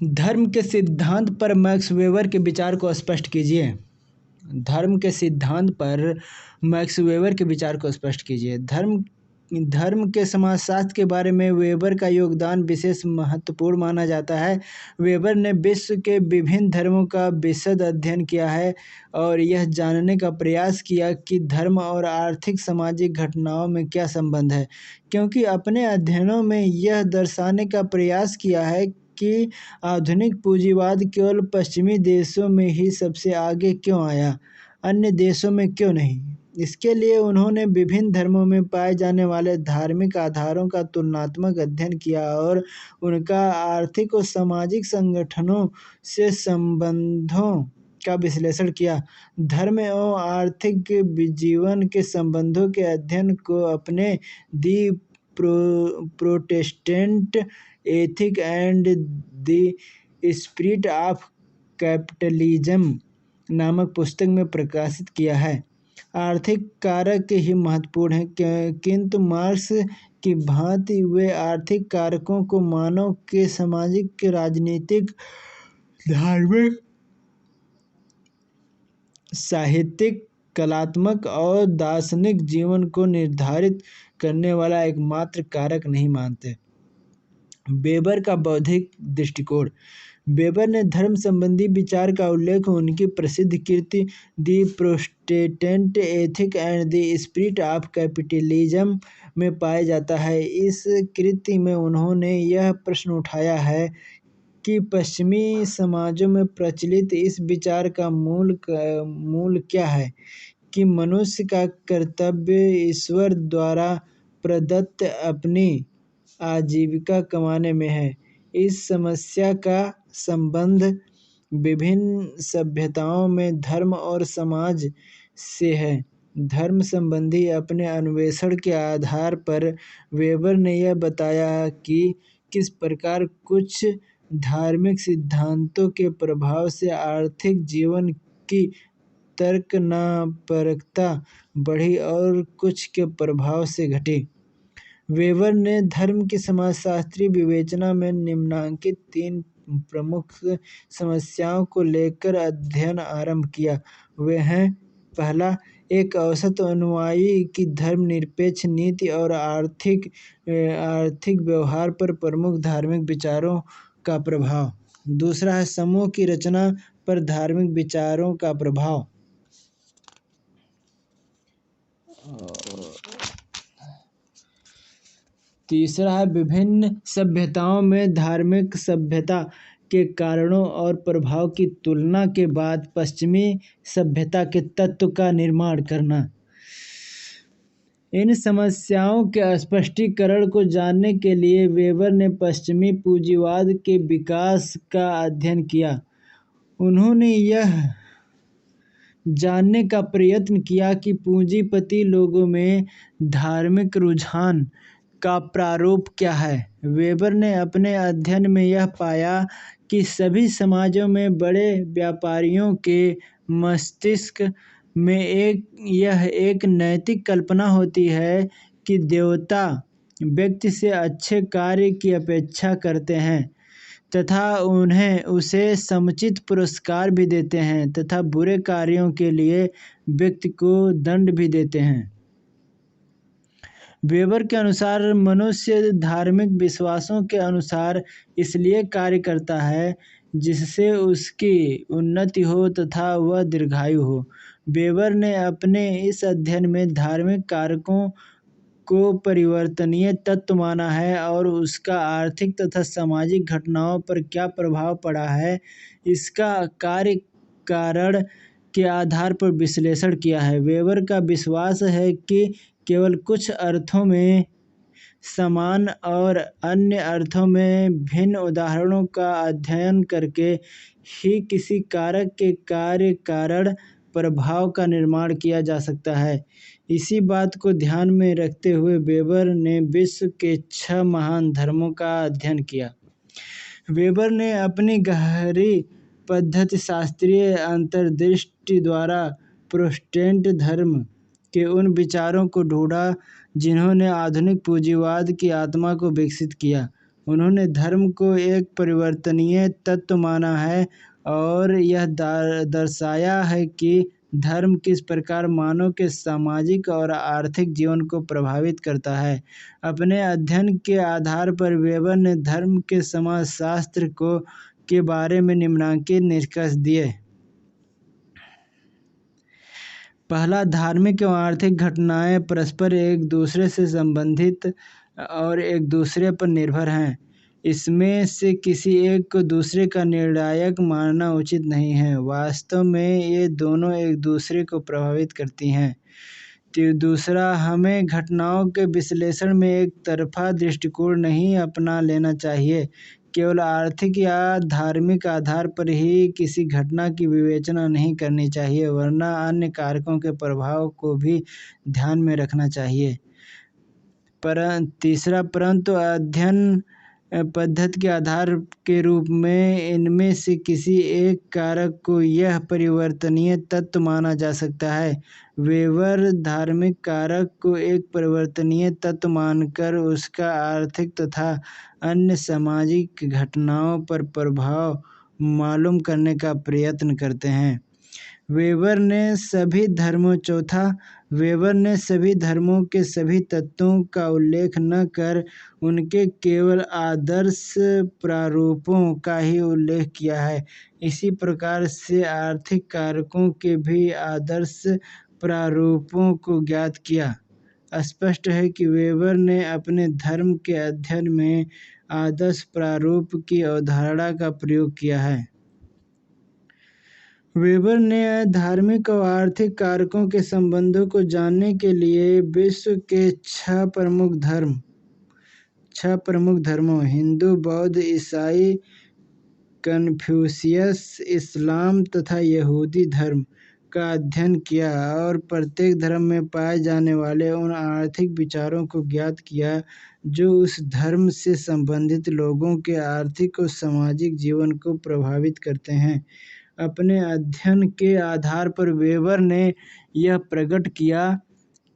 धर्म के सिद्धांत पर मैक्स वेबर के विचार को स्पष्ट कीजिए। धर्म के सिद्धांत पर मैक्स वेबर के विचार को स्पष्ट कीजिए। धर्म के समाजशास्त्र के बारे में वेबर का योगदान विशेष महत्वपूर्ण माना जाता है। वेबर ने विश्व के विभिन्न धर्मों का विशद अध्ययन किया है और यह जानने का प्रयास किया कि धर्म और आर्थिक सामाजिक घटनाओं में क्या संबंध है, क्योंकि अपने अध्ययनों में यह दर्शाने का प्रयास किया है कि आधुनिक पूंजीवाद केवल पश्चिमी देशों में ही सबसे आगे क्यों आया, अन्य देशों में क्यों नहीं। इसके लिए उन्होंने विभिन्न धर्मों में पाए जाने वाले धार्मिक आधारों का तुलनात्मक अध्ययन किया और उनका आर्थिक और सामाजिक संगठनों से संबंधों का विश्लेषण किया। धर्म एवं आर्थिक जीवन के संबंधों के अध्ययन को अपने the Protestant ethic and the spirit of capitalism नामक पुस्तक में प्रकाशित किया है। आर्थिक कारक ही महत्वपूर्ण हैं, किंतु मार्क्स की भांति वे आर्थिक कारकों को मानव के सामाजिक, राजनीतिक, धार्मिक, साहित्यिक, कलात्मक और दार्शनिक जीवन को निर्धारित करने वाला एकमात्र कारक नहीं मानते। वेबर का बौद्धिक दृष्टिकोण। वेबर ने धर्म संबंधी विचार का उल्लेख उनकी प्रसिद्ध कृति the Protestant ethic and the spirit of capitalism में पाया जाता है। इस कृति में उन्होंने यह प्रश्न उठाया है कि पश्चिमी समाजों में प्रचलित इस विचार का मूल क्या है कि मनुष्य का कर्तव्य ईश्वर द्वारा प्रदत्त अपनी आजीविका कमाने में है। इस समस्या का संबंध विभिन्न सभ्यताओं में धर्म और समाज से है। धर्म संबंधी अपने अन्वेषण के आधार पर वेबर ने यह बताया कि किस प्रकार कुछ धार्मिक सिद्धांतों के प्रभाव से आर्थिक जीवन की तर्कनापरकता बढ़ी और कुछ के प्रभाव से घटी। वेबर ने धर्म की समाजशास्त्रीय विवेचना में निम्नलिखित 3 प्रमुख समस्याओं को लेकर अध्ययन आरंभ किया। वे हैं: पहला, एक औसत अनुयायी की धर्मनिरपेक्ष नीति और आर्थिक व्यवहार पर प्रमुख धार्मिक विचारों का प्रभाव। दूसरा है समूह की रचना पर धार्मिक विचारों का प्रभाव। तीसरा है विभिन्न सभ्यताओं में धार्मिक सभ्यता के कारणों और प्रभाव की तुलना के बाद पश्चिमी सभ्यता के तत्व का निर्माण करना। इन समस्याओं के स्पष्टीकरण को जानने के लिए वेबर ने पश्चिमी पूंजीवाद के विकास का अध्ययन किया। उन्होंने यह जानने का प्रयत्न किया कि पूंजीपति लोगों में धार्मिक रुझान का प्रारूप क्या है। वेबर ने अपने अध्ययन में यह पाया कि सभी समाजों में बड़े व्यापारियों के मस्तिष्क में एक नैतिक कल्पना होती है कि देवता व्यक्ति से अच्छे कार्य की अपेक्षा करते हैं तथा उसे समुचित पुरस्कार भी देते हैं तथा बुरे कार्यों के लिए व्यक्ति को दंड भी देते हैं। वेबर के अनुसार मनुष्य धार्मिक विश्वासों के अनुसार इसलिए कार्य करता है जिससे उसकी उन्नति हो तथा वह दीर्घायु हो। वेबर ने अपने इस अध्ययन में धार्मिक कारकों को परिवर्तनीय तत्व माना है और उसका आर्थिक तथा सामाजिक घटनाओं पर क्या प्रभाव पड़ा है इसका कार्य कारण के आधार पर विश्लेषण किया है। वेबर का विश्वास है कि केवल कुछ अर्थों में समान और अन्य अर्थों में भिन्न उदाहरणों का अध्ययन करके ही किसी कारक के कार्य कारण प्रभाव का निर्माण किया जा सकता है। इसी बात को ध्यान में रखते हुए वेबर ने विश्व के 6 महान धर्मों का अध्ययन किया। वेबर ने अपनी गहरी पद्धति शास्त्रीय अंतर्दृष्टि द्वारा प्रोटेस्टेंट धर्म के उन विचारों को ढूंढा जिन्होंने आधुनिक पूंजीवाद की आत्मा को विकसित किया। उन्होंने धर्म को एक परिवर्तनीय तत्व माना है और यह दर्शाया है कि धर्म किस प्रकार मानव के सामाजिक और आर्थिक जीवन को प्रभावित करता है। अपने अध्ययन के आधार पर वेबर ने धर्म के समाजशास्त्र के बारे में निम्नलिखित निष्कर्ष दिए। पहला, धार्मिक एवं आर्थिक घटनाएं परस्पर एक दूसरे से संबंधित और एक दूसरे पर निर्भर हैं। इसमें से किसी एक को दूसरे का निर्णायक मानना उचित नहीं है। वास्तव में ये दोनों एक दूसरे को प्रभावित करती हैं। दूसरा, हमें घटनाओं के विश्लेषण में एक तरफा दृष्टिकोण नहीं अपना लेना चाहिए। केवल आर्थिक या धार्मिक आधार पर ही किसी घटना की विवेचना नहीं करनी चाहिए, वरना अन्य कारकों के प्रभाव को भी ध्यान में रखना चाहिए। तीसरा, परंतु अध्ययन पद्धति के आधार के रूप में इनमें से किसी एक कारक को यह परिवर्तनीय तत्व माना जा सकता है। वेबर धार्मिक कारक को एक परिवर्तनीय तत्व मानकर उसका आर्थिक तथा अन्य सामाजिक घटनाओं पर प्रभाव मालूम करने का प्रयत्न करते हैं। वेबर ने सभी धर्मों के सभी तत्वों का उल्लेख न कर उनके केवल आदर्श प्रारूपों का ही उल्लेख किया है। इसी प्रकार से आर्थिक कारकों के भी आदर्श प्रारूपों को ज्ञात किया। स्पष्ट है कि वेबर ने अपने धर्म के अध्ययन में आदर्श प्रारूप की अवधारणा का प्रयोग किया है। वेबर ने धार्मिक और आर्थिक कारकों के संबंधों को जानने के लिए विश्व के 6 प्रमुख धर्मों हिंदू, बौद्ध, ईसाई, कन्फ्यूशियस, इस्लाम तथा यहूदी धर्म का अध्ययन किया और प्रत्येक धर्म में पाए जाने वाले उन आर्थिक विचारों को ज्ञात किया जो उस धर्म से संबंधित लोगों के आर्थिक और सामाजिक जीवन को प्रभावित करते हैं। अपने अध्ययन के आधार पर वेबर ने यह प्रकट किया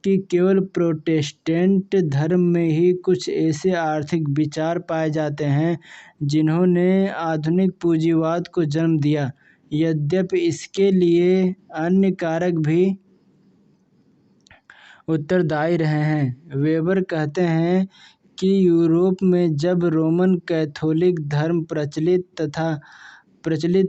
कि केवल प्रोटेस्टेंट धर्म में ही कुछ ऐसे आर्थिक विचार पाए जाते हैं जिन्होंने आधुनिक पूंजीवाद को जन्म दिया, यद्यपि इसके लिए अन्य कारक भी उत्तरदायी रहे हैं। वेबर कहते हैं कि यूरोप में जब रोमन कैथोलिक धर्म प्रचलित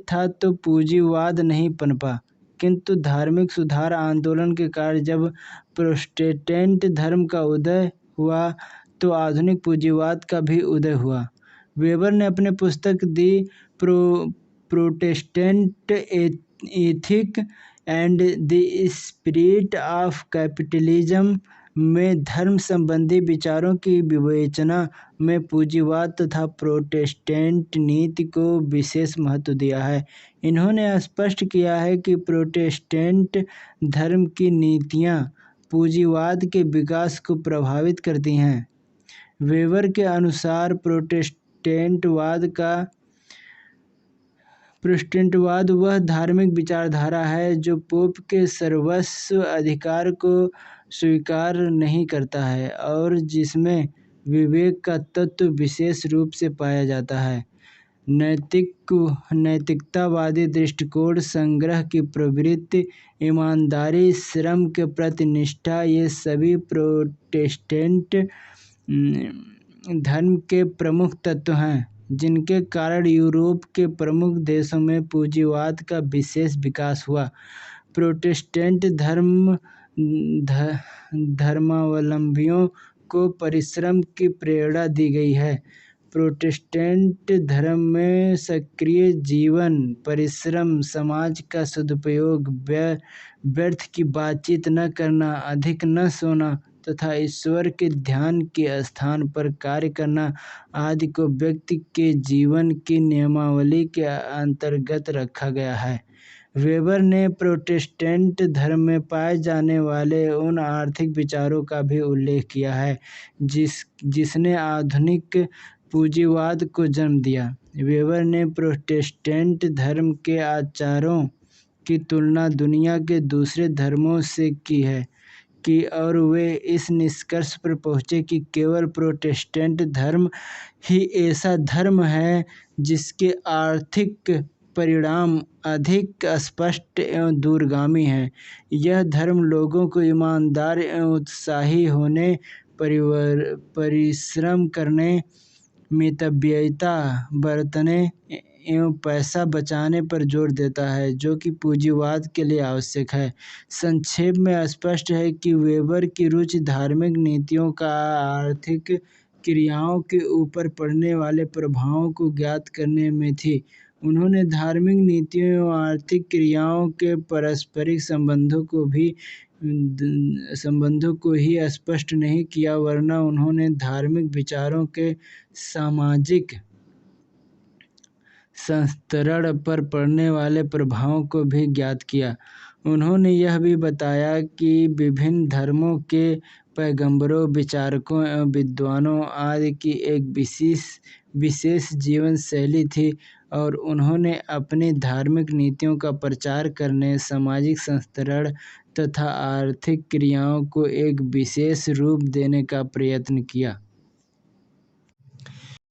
था तो पूंजीवाद नहीं पनपा, किंतु धार्मिक सुधार आंदोलन के कारण जब प्रोटेस्टेंट धर्म का उदय हुआ तो आधुनिक पूंजीवाद का भी उदय हुआ। वेबर ने अपने पुस्तक the Protestant ethic and the spirit of capitalism में धर्म संबंधी विचारों की विवेचना में पूंजीवाद तथा प्रोटेस्टेंट नीति को विशेष महत्व दिया है। इन्होंने स्पष्ट किया है कि प्रोटेस्टेंट धर्म की नीतियां पूंजीवाद के विकास को प्रभावित करती हैं। वेबर के अनुसार प्रोटेस्टेंटवाद वह धार्मिक विचारधारा है जो पोप के सर्वस्व अधिकार को स्वीकार नहीं करता है और जिसमें विवेक का तत्व विशेष रूप से पाया जाता है। नैतिकतावादी दृष्टिकोण, संग्रह की प्रवृत्ति, ईमानदारी, श्रम के प्रति निष्ठा, ये सभी प्रोटेस्टेंट धर्म के प्रमुख तत्व हैं जिनके कारण यूरोप के प्रमुख देशों में पूंजीवाद का विशेष विकास हुआ। प्रोटेस्टेंट धर्मावलंबियों को परिश्रम की प्रेरणा दी गई है। प्रोटेस्टेंट धर्म में सक्रिय जीवन, परिश्रम, समाज का सदुपयोग, व्यर्थ की बातचीत न करना, अधिक न सोना तथा ईश्वर के ध्यान के स्थान पर कार्य करना आदि को व्यक्ति के जीवन की नियमावली के अंतर्गत रखा गया है। वेबर ने प्रोटेस्टेंट धर्म में पाए जाने वाले उन आर्थिक विचारों का भी उल्लेख किया है जिसने आधुनिक पूंजीवाद को जन्म दिया। वेबर ने प्रोटेस्टेंट धर्म के आचारों की तुलना दुनिया के दूसरे धर्मों से की की और वे इस निष्कर्ष पर पहुँचे कि केवल प्रोटेस्टेंट धर्म ही ऐसा धर्म है जिसके आर्थिक परिणाम अधिक स्पष्ट एवं दूरगामी हैं। यह धर्म लोगों को ईमानदार एवं उत्साही होने, परिश्रम करने, मितव्ययिता बरतने एवं पैसा बचाने पर जोर देता है, जो कि पूंजीवाद के लिए आवश्यक है। संक्षेप में स्पष्ट है कि वेबर की रुचि धार्मिक नीतियों का आर्थिक क्रियाओं के ऊपर पड़ने वाले प्रभावों को ज्ञात करने में थी। उन्होंने धार्मिक नीतियों एवं आर्थिक क्रियाओं के पारस्परिक संबंधों को ही स्पष्ट नहीं किया, वरना उन्होंने धार्मिक विचारों के सामाजिक संस्तरण पर पड़ने वाले प्रभावों को भी ज्ञात किया। उन्होंने यह भी बताया कि विभिन्न धर्मों के पैगंबरों, विचारकों एवं विद्वानों आदि की एक विशेष जीवन शैली थी और उन्होंने अपनी धार्मिक नीतियों का प्रचार करने, सामाजिक संस्तरण तथा आर्थिक क्रियाओं को एक विशेष रूप देने का प्रयत्न किया।